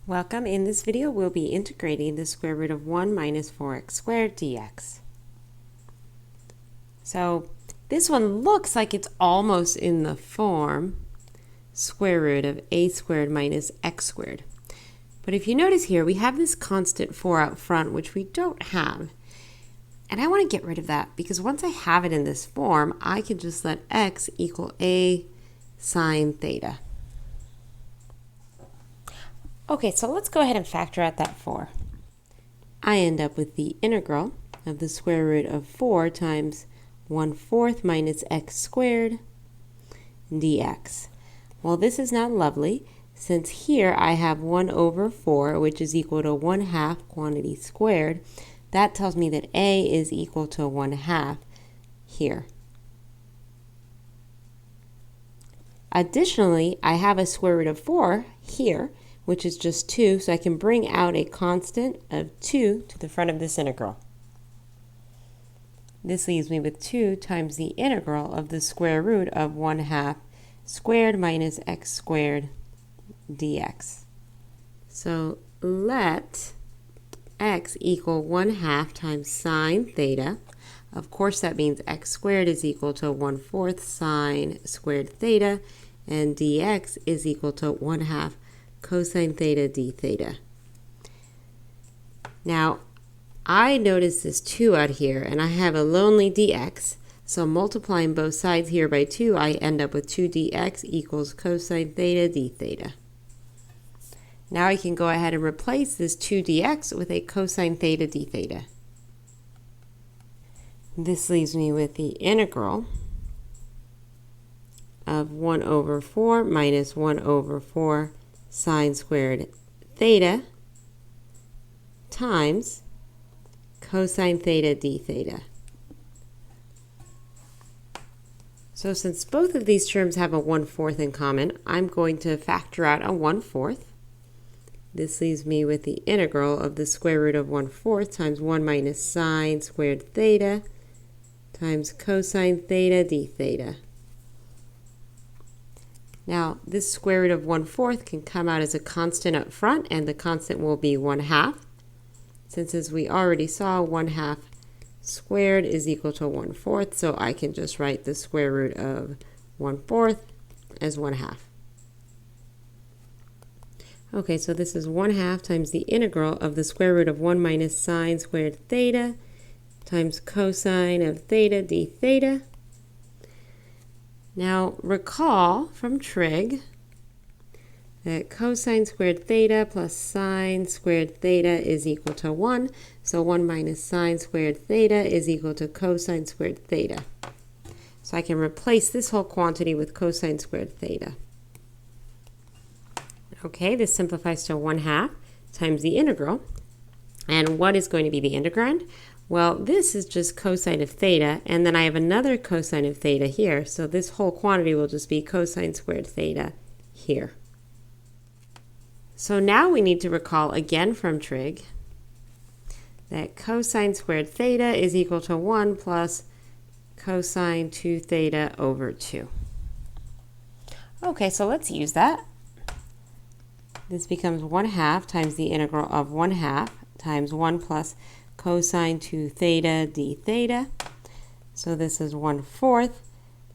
Welcome. In this video, we'll be integrating the square root of 1 minus 4x squared dx. So this one looks like it's almost in the form square root of a squared minus x squared. But if you notice here, we have this constant 4 out front, which we don't have. And I want to get rid of that because once I have it in this form, I can just let x equal a sine theta. Okay, so let's go ahead and factor out that 4. I end up with the integral of the square root of 4 times 1/4 minus x squared dx. Well, this is not lovely, since here I have 1 over 4, which is equal to 1/2 quantity squared. That tells me that a is equal to 1/2 here. Additionally, I have a square root of 4 here, which is just 2, so I can bring out a constant of 2 to the front of this integral. This leaves me with 2 times the integral of the square root of 1/2 squared minus x squared dx. So let x equal 1/2 times sine theta. Of course, that means x squared is equal to 1/4 sine squared theta, and dx is equal to 1/2 cosine theta d theta. Now, I notice this 2 out here, and I have a lonely dx, so multiplying both sides here by 2, I end up with 2 dx equals cosine theta d theta. Now I can go ahead and replace this 2 dx with a cosine theta d theta. This leaves me with the integral of 1 over 4 minus 1 over 4 sine squared theta times cosine theta d theta. So since both of these terms have a 1/4 in common, I'm going to factor out a 1/4. This leaves me with the integral of the square root of 1/4 times 1 minus sine squared theta times cosine theta d theta. Now, this square root of 1/4 can come out as a constant up front, and the constant will be 1/2. Since, as we already saw, 1/2 squared is equal to 1/4, so I can just write the square root of 1/4 as 1/2. Okay, so this is 1/2 times the integral of the square root of 1 minus sine squared theta times cosine of theta d theta. Now, recall from trig that cosine squared theta plus sine squared theta is equal to 1. So 1 minus sine squared theta is equal to cosine squared theta. So I can replace this whole quantity with cosine squared theta. Okay, this simplifies to 1/2 times the integral. And what is going to be the integrand? Well, this is just cosine of theta, and then I have another cosine of theta here, so this whole quantity will just be cosine squared theta here. So now we need to recall again from trig that cosine squared theta is equal to 1 plus cosine 2 theta over 2. Okay, so let's use that. This becomes 1/2 times the integral of 1/2 times 1 plus cosine 2 theta d theta. So this is 1/4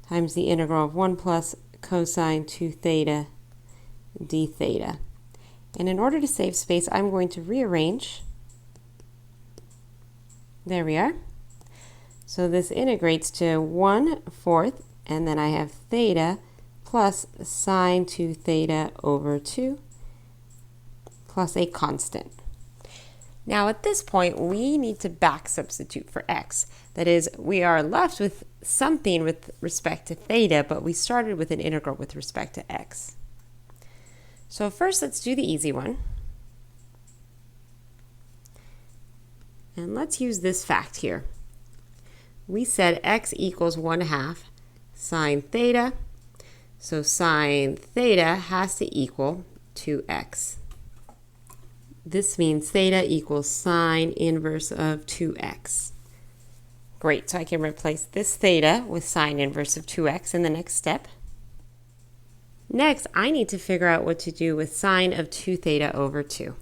times the integral of 1 plus cosine 2 theta d theta. And in order to save space, I'm going to rearrange. There we are. So this integrates to 1/4, and then I have theta plus sine 2 theta over 2 plus a constant. Now at this point, we need to back substitute for x. That is, we are left with something with respect to theta, but we started with an integral with respect to x. So first, let's do the easy one. And let's use this fact here. We said x equals 1/2 sine theta. So sine theta has to equal 2x. This means theta equals sine inverse of 2x. Great, so I can replace this theta with sine inverse of 2x in the next step. Next, I need to figure out what to do with sine of 2 theta over 2.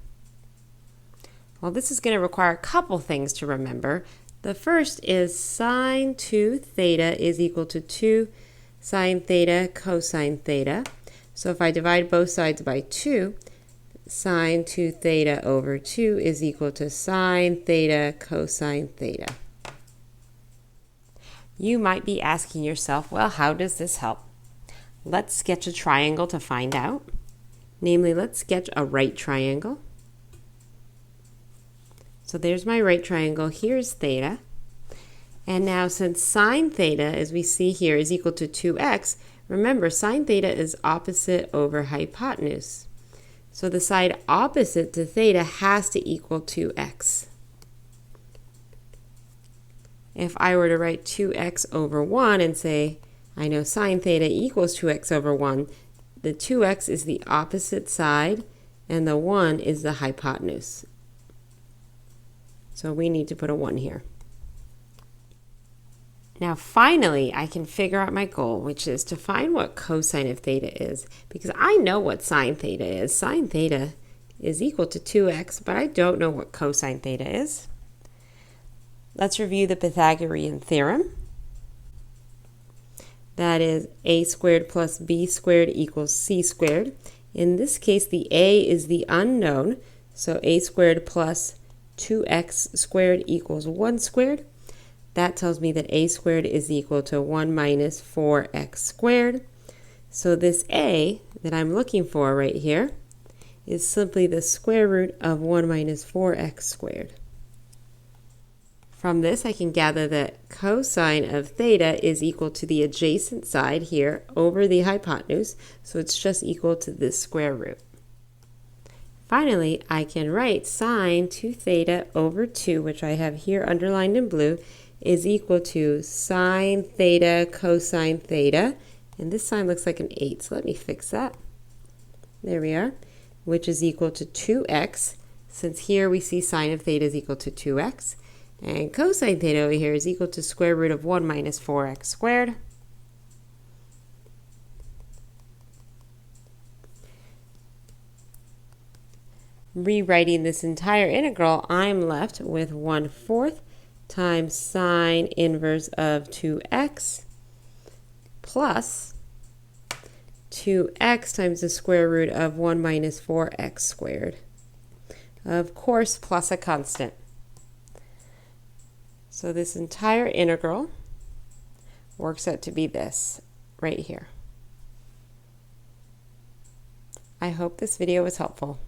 Well, this is going to require a couple things to remember. The first is sine 2 theta is equal to 2 sine theta cosine theta. So if I divide both sides by 2, sine 2 theta over 2 is equal to sine theta cosine theta. You might be asking yourself, well, how does this help? Let's sketch a triangle to find out. Namely, let's sketch a right triangle. So there's my right triangle. Here's theta. And now since sine theta, as we see here, is equal to 2x, remember sine theta is opposite over hypotenuse. So the side opposite to theta has to equal 2x. If I were to write 2x over 1 and say, I know sine theta equals 2x over 1, the 2x is the opposite side and the 1 is the hypotenuse. So we need to put a 1 here. Now finally, I can figure out my goal, which is to find what cosine of theta is, because I know what sine theta is. Sine theta is equal to 2x, but I don't know what cosine theta is. Let's review the Pythagorean theorem. That is a squared plus b squared equals c squared. In this case, the a is the unknown, so a squared plus 2x squared equals 1 squared. That tells me that a squared is equal to 1 minus 4x squared. So this a that I'm looking for right here is simply the square root of 1 minus 4x squared. From this, I can gather that cosine of theta is equal to the adjacent side here over the hypotenuse, so it's just equal to this square root. Finally, I can write sine 2 theta over 2, which I have here underlined in blue, is equal to sine theta cosine theta. And this sign looks like an 8, so let me fix that. There we are, which is equal to 2x, since here we see sine of theta is equal to 2x. And cosine theta over here is equal to square root of 1 minus 4x squared. Rewriting this entire integral, I'm left with 1/4 times sine inverse of 2x plus 2x times the square root of 1 minus 4x squared. Of course, plus a constant. So this entire integral works out to be this right here. I hope this video was helpful.